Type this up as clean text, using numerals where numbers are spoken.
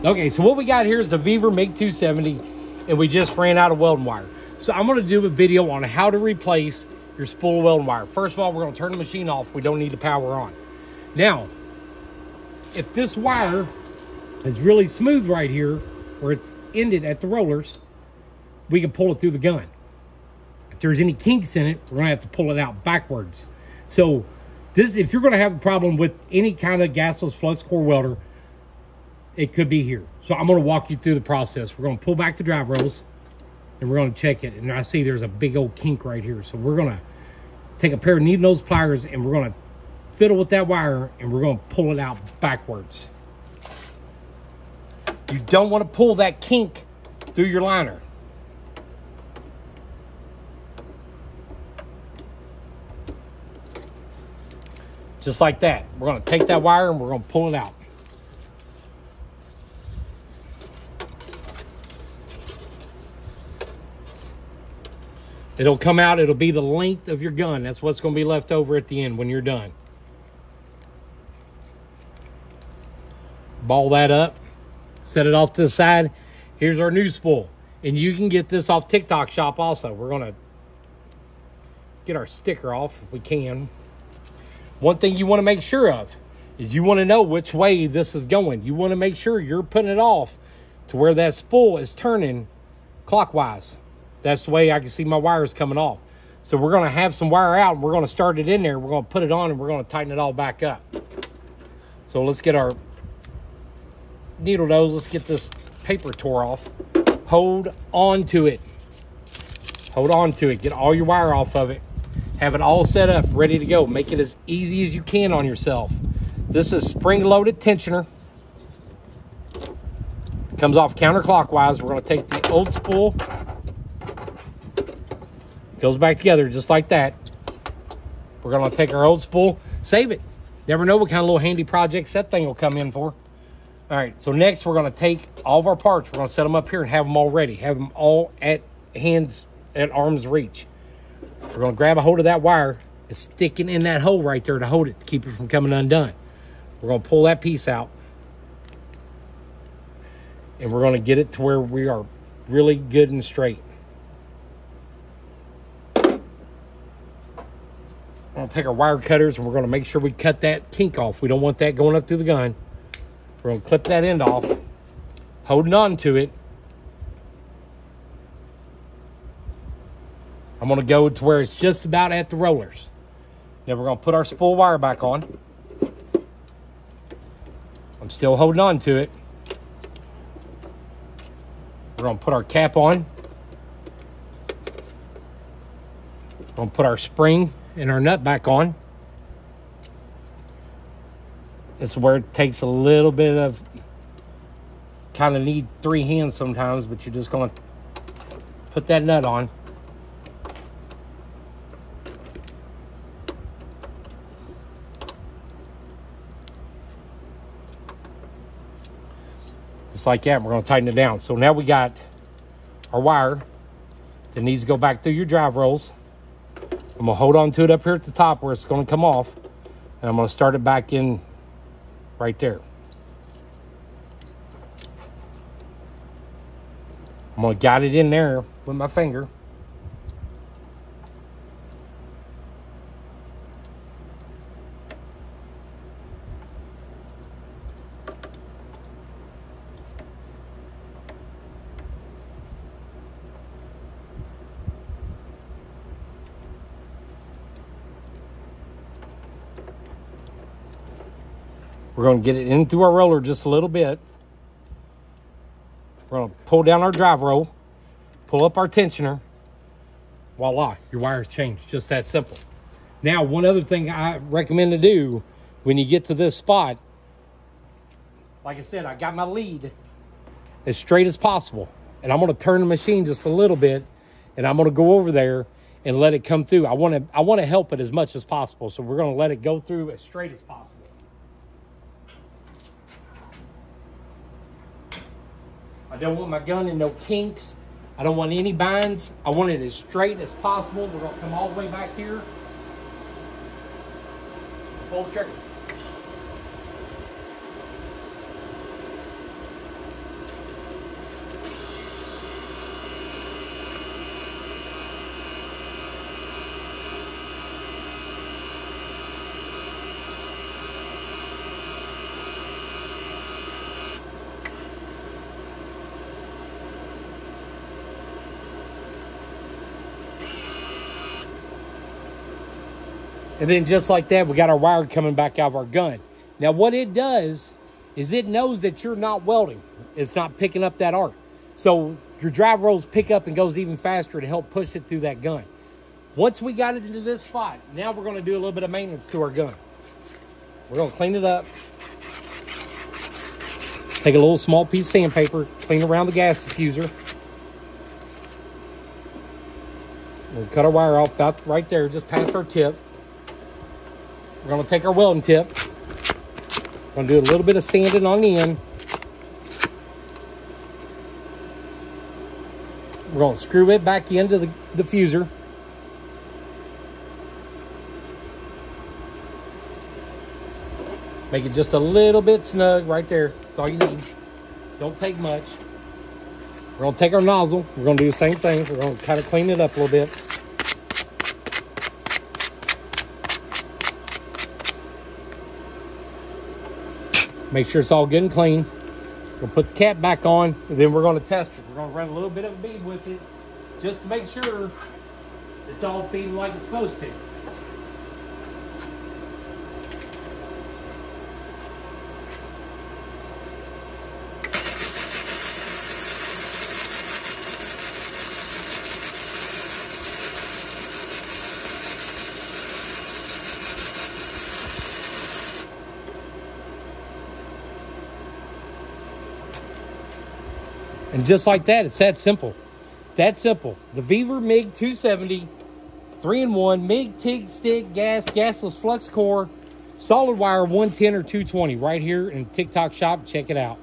Okay, so what we got here is the VEVOR MiG-270, and we just ran out of welding wire. So I'm gonna do a video on how to replace your spool of welding wire. First of all, we're gonna turn the machine off. We don't need the power on. Now, if this wire is really smooth right here, where it's ended at the rollers, we can pull it through the gun. If there's any kinks in it, we're gonna have to pull it out backwards. So this, if you're gonna have a problem with any kind of gasless flux core welder, it could be here. So I'm gonna walk you through the process. We're gonna pull back the drive rails and we're gonna check it. And I see there's a big old kink right here. So we're gonna take a pair of needle nose pliers and we're gonna fiddle with that wire and we're gonna pull it out backwards. You don't wanna pull that kink through your liner. Just like that. We're gonna take that wire and we're gonna pull it out. It'll come out, it'll be the length of your gun. That's what's gonna be left over at the end when you're done. Ball that up, set it off to the side. Here's our new spool. And you can get this off TikTok shop also. We're gonna get our sticker off if we can. One thing you wanna make sure of is you wanna know which way this is going. You wanna make sure you're putting it off to where that spool is turning clockwise. That's the way I can see my wires coming off. So we're gonna have some wire out and we're gonna start it in there. We're gonna put it on and we're gonna tighten it all back up. So let's get our needle nose. Let's get this paper tore off. Hold on to it. Hold on to it. Get all your wire off of it. Have it all set up, ready to go. Make it as easy as you can on yourself. This is spring-loaded tensioner. Comes off counterclockwise. We're gonna take the old spool. Goes back together just like that. We're gonna take our old spool, save it. Never know what kind of little handy projects that thing will come in for. All right, so next we're gonna take all of our parts. We're gonna set them up here and have them all ready. Have them all at arm's reach. We're gonna grab a hold of that wire. It's sticking in that hole right there to hold it, to keep it from coming undone. We're gonna pull that piece out. And we're gonna get it to where we are really good and straight. We're gonna take our wire cutters and we're gonna make sure we cut that kink off. We don't want that going up through the gun. We're gonna clip that end off, holding on to it. I'm gonna go to where it's just about at the rollers. Then we're gonna put our spool wire back on. I'm still holding on to it. We're gonna put our cap on. We're gonna put our spring and our nut back on. This is where it takes a little bit of, kind of need 3 hands sometimes, but you're just going to put that nut on. Just like that, we're going to tighten it down. So now we got our wire that needs to go back through your drive rolls. I'm gonna hold on to it up here at the top where it's gonna come off, and I'm gonna start it back in right there. I'm gonna guide it in there with my finger. We're going to get it in through our roller just a little bit. We're going to pull down our drive roll, pull up our tensioner. Voila, your wire's changed. Just that simple. Now, one other thing I recommend to do when you get to this spot, like I said, I got my lead as straight as possible. And I'm going to turn the machine just a little bit, and I'm going to go over there and let it come through. I want to help it as much as possible, so we're going to let it go through as straight as possible. I don't want my gun in no kinks. I don't want any binds. I want it as straight as possible. We're going to come all the way back here. Pull the trigger. And then just like that, we got our wire coming back out of our gun. Now what it does is it knows that you're not welding. It's not picking up that arc. So your drive rolls pick up and goes even faster to help push it through that gun. Once we got it into this spot, now we're gonna do a little bit of maintenance to our gun. We're gonna clean it up. Take a little small piece of sandpaper, clean around the gas diffuser. We'll cut our wire off about right there, just past our tip. We're gonna take our welding tip. We're gonna do a little bit of sanding on the end. We're gonna screw it back into the diffuser. Make it just a little bit snug right there. That's all you need. Don't take much. We're gonna take our nozzle. We're gonna do the same thing. We're gonna kind of clean it up a little bit. Make sure it's all good and clean. We'll put the cap back on, and then we're gonna test it. We're gonna run a little bit of a bead with it, just to make sure it's all feeding like it's supposed to. And just like that, it's that simple. That simple. The VEVOR MiG-270, 3-in-1, MIG, TIG, stick, gas, gasless flux core, solid wire 110 or 220 right here in TikTok shop. Check it out.